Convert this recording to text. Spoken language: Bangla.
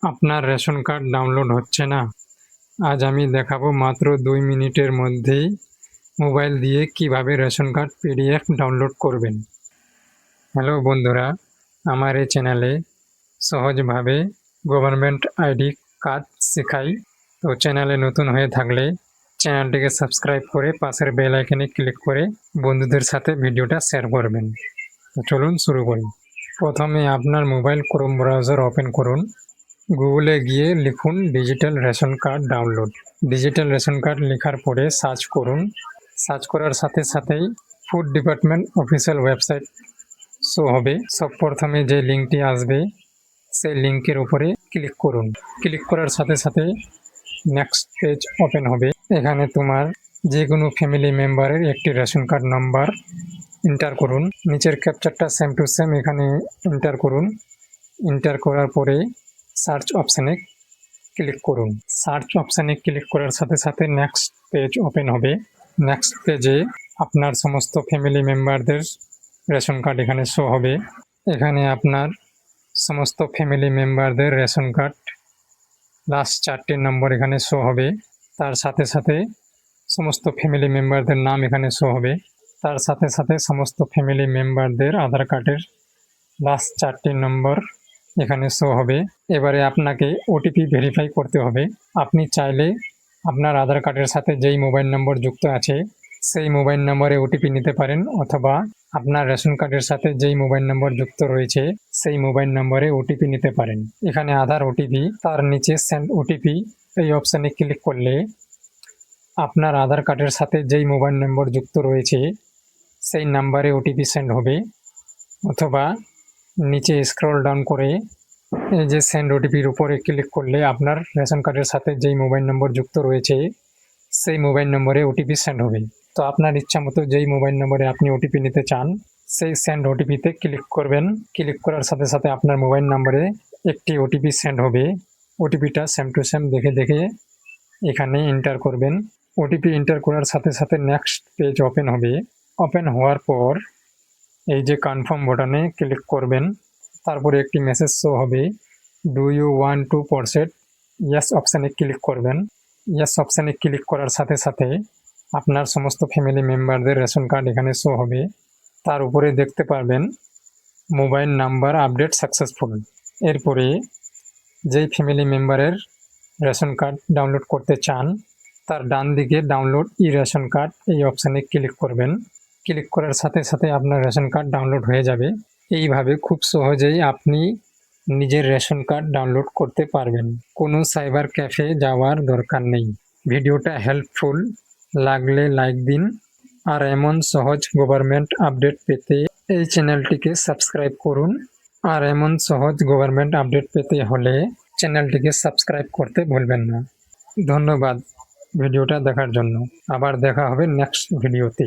আপনার রেশন কার্ড ডাউনলোড হচ্ছে না? আজ আমি দেখাবো মাত্র 2 মিনিটের মধ্যেই মোবাইল দিয়ে কিভাবে রেশন কার্ড পিডিএফ ডাউনলোড করবেন। হ্যালো বন্ধুরা, আমার এই চ্যানেলে সহজভাবে গভর্নমেন্ট আইডি কার্ড শেখাই। তো চ্যানেলে নতুন হয়ে থাকলে চ্যানেলটিকে সাবস্ক্রাইব করে পাশের বেল আইকনে ক্লিক করে বন্ধুদের সাথে ভিডিওটা শেয়ার করবেন। তো চলুন শুরু করি। প্রথমে আপনার মোবাইল ক্রোম ব্রাউজার ওপেন করুন। গুগলে গিয়ে লিখুন digital ration card download. Digital ration card লেখার পরে সার্চ করুন। সার্চ করার সাথে সাথেই food department official website show হবে। সব প্রথমে যে লিঙ্কটি আসবে সেই লিঙ্কের উপরে ক্লিক করুন। ক্লিক করার সাথে সাথে নেক্সট পেজ ওপেন হবে। এখানে তোমার যে কোনো ফ্যামিলি মেম্বারের একটি রেশন কার্ড নাম্বার এন্টার করুন। নিচের ক্যাপচারটা সেম টু সেম এখানে এন্টার করুন। এন্টার করার পরে সার্চ অপশানে ক্লিক করুন। সার্চ অপশানে ক্লিক করার সাথে সাথে নেক্সট পেজ ওপেন হবে। নেক্সট পেজে আপনার সমস্ত ফ্যামিলি মেম্বারদের রেশন কার্ড এখানে শো হবে। এখানে আপনার সমস্ত ফ্যামিলি মেম্বারদের রেশন কার্ড লাস্ট 4টি নম্বর এখানে শো হবে। তার সাথে সাথে সমস্ত ফ্যামিলি মেম্বারদের নাম এখানে শো হবে। তার সাথে সাথে সমস্ত ফ্যামিলি মেম্বারদের আধার কার্ডের লাস্ট 4টি নম্বর এখানে শো হবে। এবারে আপনাকে ওটিপি ভেরিফাই করতে হবে। আপনি চাইলে আপনার আধার কার্ডের সাথে যেই মোবাইল নম্বর যুক্ত আছে সেই মোবাইল নম্বরে ওটিপি নিতে পারেন, অথবা আপনার রেশন কার্ডের সাথে যেই মোবাইল নম্বর যুক্ত রয়েছে সেই মোবাইল নম্বরে ওটিপি নিতে পারেন। এখানে আধার ওটিপি, তার নিচে সেন্ড ওটিপি এই অপশানে ক্লিক করলে আপনার আধার কার্ডের সাথে যেই মোবাইল নম্বর যুক্ত রয়েছে সেই নাম্বারে ওটিপি সেন্ড হবে, অথবা নিচে স্ক্রল ডাউন করে এই যে সেন্ড ওটিপির উপরে ক্লিক করলে আপনার রেশন কার্ডের সাথে যেই মোবাইল নম্বর যুক্ত রয়েছে সেই মোবাইল নম্বরে ওটিপি সেন্ড হবে। তো আপনার ইচ্ছা মতো যেই মোবাইল নম্বরে আপনি ওটিপি নিতে চান সেই সেন্ড ওটিপিতে ক্লিক করবেন। ক্লিক করার সাথে সাথে আপনার মোবাইল নম্বরে একটি ওটিপি সেন্ড হবে। ওটিপিটা সেম টু সেম দেখে দেখে এখানে এন্টার করবেন। ওটিপি এন্টার করার সাথে সাথে নেক্সট পেজ ওপেন হবে। ওপেন হওয়ার পর এই যে কনফার্ম বাটনে ক্লিক করবেন। তারপরে একটি মেসেজ শো হবে, do you want to proceed? Yes অপশানে ক্লিক করবেন। ইয়েস অপশানে ক্লিক করার সাথে সাথে আপনার সমস্ত ফ্যামিলি মেম্বারদের রেশন কার্ড এখানে শো হবে। তার উপরে দেখতে পারবেন মোবাইল নাম্বার আপডেট সাকসেসফুল। এরপরে যেই ফ্যামিলি মেম্বারের রেশন কার্ড ডাউনলোড করতে চান তার ডান দিকে ডাউনলোড ই রেশন কার্ড এই অপশানে ক্লিক করবেন। ক্লিক করার সাথে সাথে আপনার রেশন কার্ড ডাউনলোড হয়ে যাবে। এইভাবে খুব সহজেই আপনি নিজের রেশন কার্ড ডাউনলোড করতে পারবেন। কোনো সাইবার ক্যাফে যাওয়ার দরকার নেই। ভিডিওটা হেল্পফুল লাগলে লাইক দিন, আর এমন সহজ গভর্নমেন্ট আপডেট পেতে এই চ্যানেলটিকে সাবস্ক্রাইব করুন। আর এমন সহজ গভর্নমেন্ট আপডেট পেতে হলে চ্যানেলটিকে সাবস্ক্রাইব করতে ভুলবেন না। ধন্যবাদ ভিডিওটা দেখার জন্য। আবার দেখা হবে নেক্সট ভিডিওতে।